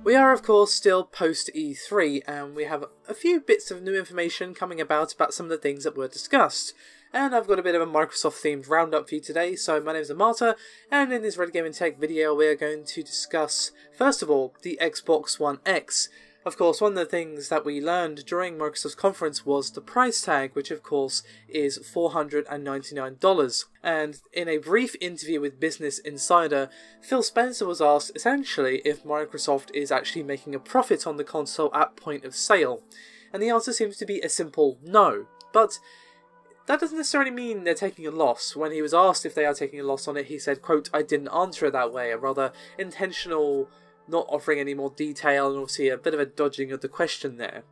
We are of course still post E3 and we have a few bits of new information coming about some of the things that were discussed. And I've got a bit of a Microsoft themed roundup for you today. So my name is Amata, and in this Red Gaming Tech video we are going to discuss, first of all, the Xbox One X. Of course, one of the things that we learned during Microsoft's conference was the price tag, which of course is $499. And in a brief interview with Business Insider, Phil Spencer was asked essentially if Microsoft is actually making a profit on the console at point of sale. And the answer seems to be a simple no. But that doesn't necessarily mean they're taking a loss. When he was asked if they are taking a loss on it, he said, quote, "I didn't answer it that way," a rather intentional not offering any more detail, and obviously a bit of a dodging of the question there.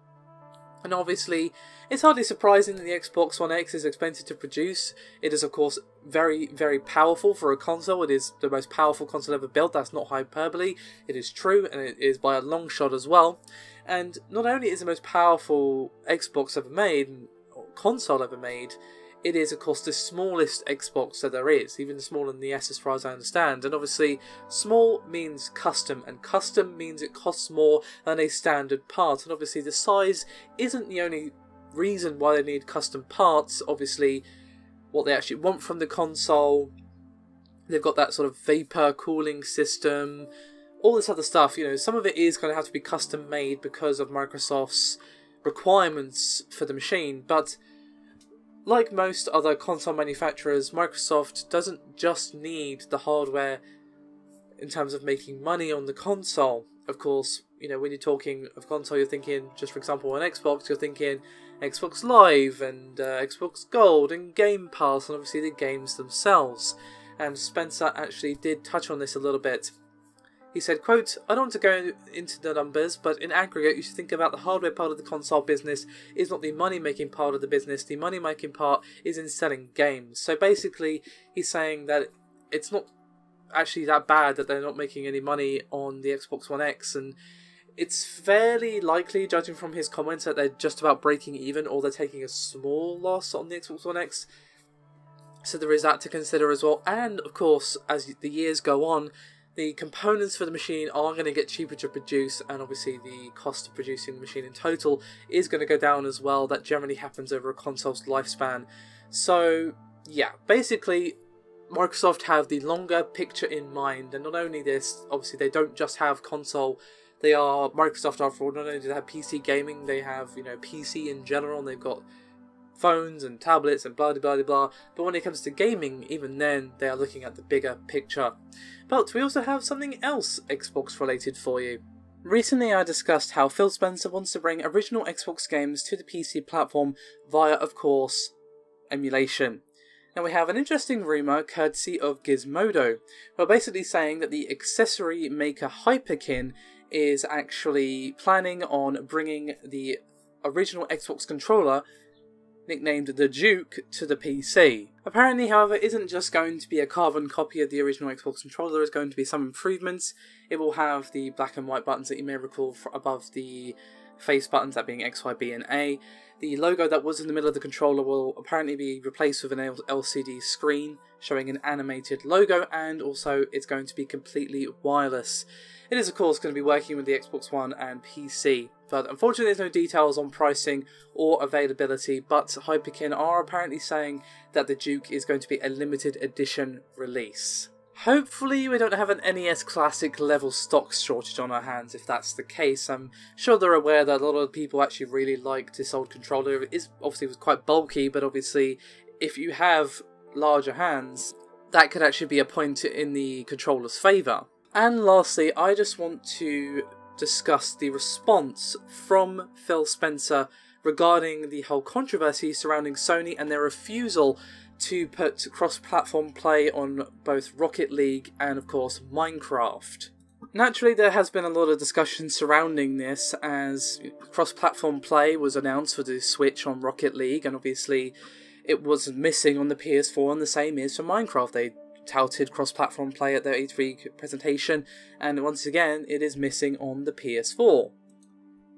And obviously, it's hardly surprising that the Xbox One X is expensive to produce. It is of course very, very powerful for a console. It is the most powerful console ever built. That's not hyperbole. It is true, and it is by a long shot as well. And not only is it the most powerful Xbox ever made, or console ever made, it is of course the smallest Xbox that there is, even smaller than the S as far as I understand. And obviously small means custom, and custom means it costs more than a standard part. And obviously the size isn't the only reason why they need custom parts. Obviously what they actually want from the console, they've got that sort of vapor cooling system, all this other stuff. You know, some of it is going to have to be custom made because of Microsoft's requirements for the machine. But like most other console manufacturers, Microsoft doesn't just need the hardware in terms of making money on the console. Of course, you know, when you're talking of console, you're thinking, just for example, on Xbox, you're thinking Xbox Live and Xbox Gold and Game Pass, and obviously the games themselves. And Spencer actually did touch on this a little bit. He said, quote, "I don't want to go into the numbers, but in aggregate you should think about the hardware part of the console business is not the money-making part of the business. The money-making part is in selling games." So basically he's saying that it's not actually that bad that they're not making any money on the Xbox One X, and it's fairly likely, judging from his comments, that they're just about breaking even, or they're taking a small loss on the Xbox One X. So there is that to consider as well. And of course, as the years go on, the components for the machine are going to get cheaper to produce, and obviously the cost of producing the machine in total is going to go down as well. That generally happens over a console's lifespan. So yeah, basically Microsoft have the longer picture in mind. And not only this, obviously they don't just have console, they are Microsoft after all. Not only do they have PC gaming, they have, you know, PC in general, and they've got phones and tablets and blah blah blah blah. But when it comes to gaming, even then they are looking at the bigger picture. But we also have something else Xbox related for you. Recently I discussed how Phil Spencer wants to bring original Xbox games to the PC platform via, of course, emulation. Now we have an interesting rumour courtesy of Gizmodo. We're basically saying that the accessory maker Hyperkin is actually planning on bringing the original Xbox controller, nicknamed the Duke, to the PC. Apparently, however, it isn't just going to be a carbon copy of the original Xbox controller. There is going to be some improvements. It will have the black and white buttons that you may recall above the face buttons, that being X, Y, B and A. The logo that was in the middle of the controller will apparently be replaced with an LCD screen showing an animated logo, and also it's going to be completely wireless. It is of course going to be working with the Xbox One and PC, but unfortunately there's no details on pricing or availability. But Hyperkin are apparently saying that the Duke is going to be a limited edition release. Hopefully we don't have an NES Classic level stock shortage on our hands. If that's the case, I'm sure they're aware that a lot of people actually really like this old controller. It is obviously was quite bulky, but obviously if you have larger hands, that could actually be a point in the controller's favour. And lastly, I just want to discuss the response from Phil Spencer regarding the whole controversy surrounding Sony and their refusal to put cross-platform play on both Rocket League and, of course, Minecraft. Naturally, there has been a lot of discussion surrounding this, as cross-platform play was announced for the Switch on Rocket League, and obviously it was missing on the PS4, and the same is for Minecraft. They touted cross-platform play at their E3 presentation, and once again it is missing on the PS4.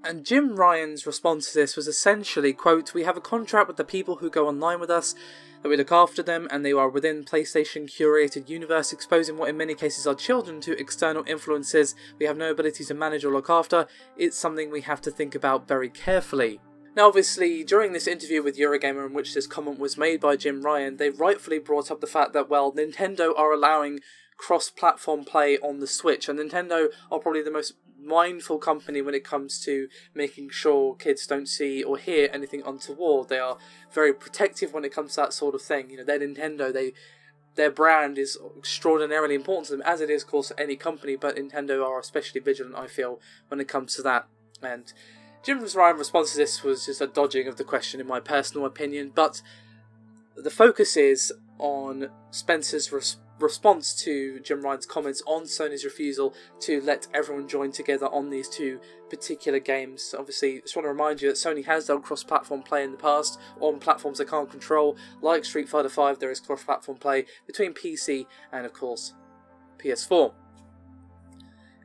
And Jim Ryan's response to this was essentially, quote, "We have a contract with the people who go online with us, that we look after them, and they are within PlayStation curated universe, exposing what in many cases are children to external influences we have no ability to manage or look after. It's something we have to think about very carefully." Now obviously, during this interview with Eurogamer in which this comment was made by Jim Ryan, they rightfully brought up the fact that, well, Nintendo are allowing cross-platform play on the Switch, and Nintendo are probably the most mindful company when it comes to making sure kids don't see or hear anything untoward. They are very protective when it comes to that sort of thing. You know, they're Nintendo, their brand is extraordinarily important to them, as it is, of course, any company, but Nintendo are especially vigilant, I feel, when it comes to that. And Jim Ryan's response to this was just a dodging of the question, in my personal opinion, but the focus is on Spencer's response to Jim Ryan's comments on Sony's refusal to let everyone join together on these two particular games. Obviously, I just want to remind you that Sony has done cross-platform play in the past on platforms they can't control, like Street Fighter V. There is cross-platform play between PC and, of course, PS4.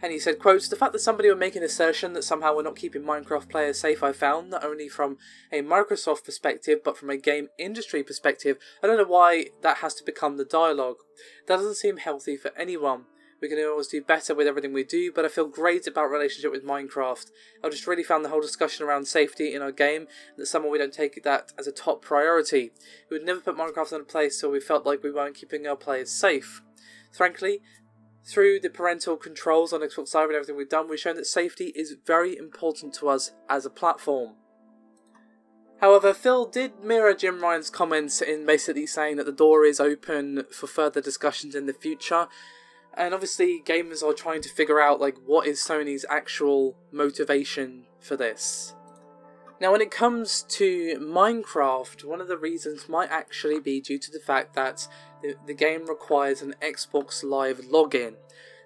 And he said, quote, "The fact that somebody would make an assertion that somehow we're not keeping Minecraft players safe, I found, not only from a Microsoft perspective, but from a game industry perspective, I don't know why that has to become the dialogue. That doesn't seem healthy for anyone. We can always do better with everything we do, but I feel great about our relationship with Minecraft. I just really found the whole discussion around safety in our game, and that somehow we don't take that as a top priority. We would never put Minecraft in a place so we felt like we weren't keeping our players safe. Frankly, through the parental controls on Xbox Live and everything we've done, we've shown that safety is very important to us as a platform." However, Phil did mirror Jim Ryan's comments in basically saying that the door is open for further discussions in the future. And obviously, gamers are trying to figure out, like, what is Sony's actual motivation for this. Now, when it comes to Minecraft, one of the reasons might actually be due to the fact that the game requires an Xbox Live login.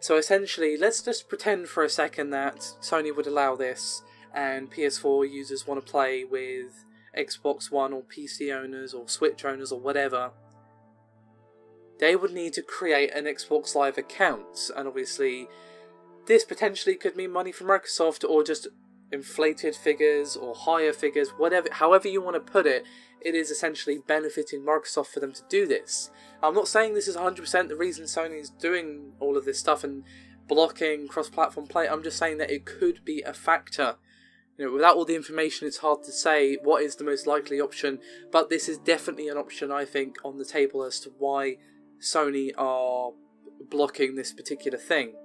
So essentially, let's just pretend for a second that Sony would allow this, and PS4 users want to play with Xbox One or PC owners or Switch owners or whatever. They would need to create an Xbox Live account, and obviously this potentially could mean money from Microsoft, or just inflated figures or higher figures, whatever, however you want to put it. It is essentially benefiting Microsoft for them to do this. I'm not saying this is 100% the reason Sony is doing all of this stuff and blocking cross-platform play. I'm just saying that it could be a factor. You know, without all the information, it's hard to say what is the most likely option, but this is definitely an option, I think, on the table as to why Sony are blocking this particular thing.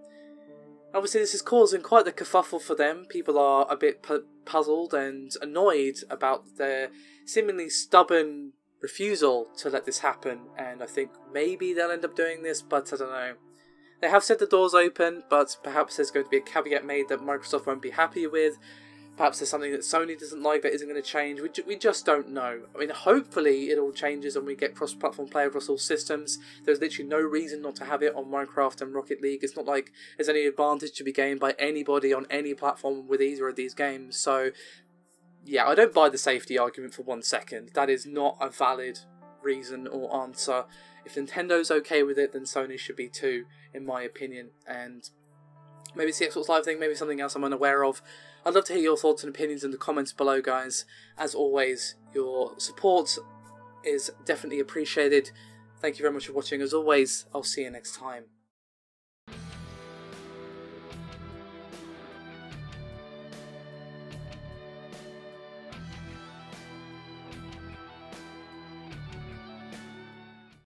Obviously, this is causing quite the kerfuffle for them. People are a bit puzzled and annoyed about their seemingly stubborn refusal to let this happen, and I think maybe they'll end up doing this, but I don't know. They have said the door's open, but perhaps there's going to be a caveat made that Microsoft won't be happy with. Perhaps there's something that Sony doesn't like that isn't going to change. We just don't know. I mean, hopefully it all changes and we get cross-platform play across all systems. There's literally no reason not to have it on Minecraft and Rocket League. It's not like there's any advantage to be gained by anybody on any platform with either of these games. So, yeah, I don't buy the safety argument for 1 second. That is not a valid reason or answer. If Nintendo's okay with it, then Sony should be too, in my opinion. And maybe it's the Xbox Live thing, maybe something else I'm unaware of. I'd love to hear your thoughts and opinions in the comments below, guys. As always, your support is definitely appreciated. Thank you very much for watching. As always, I'll see you next time.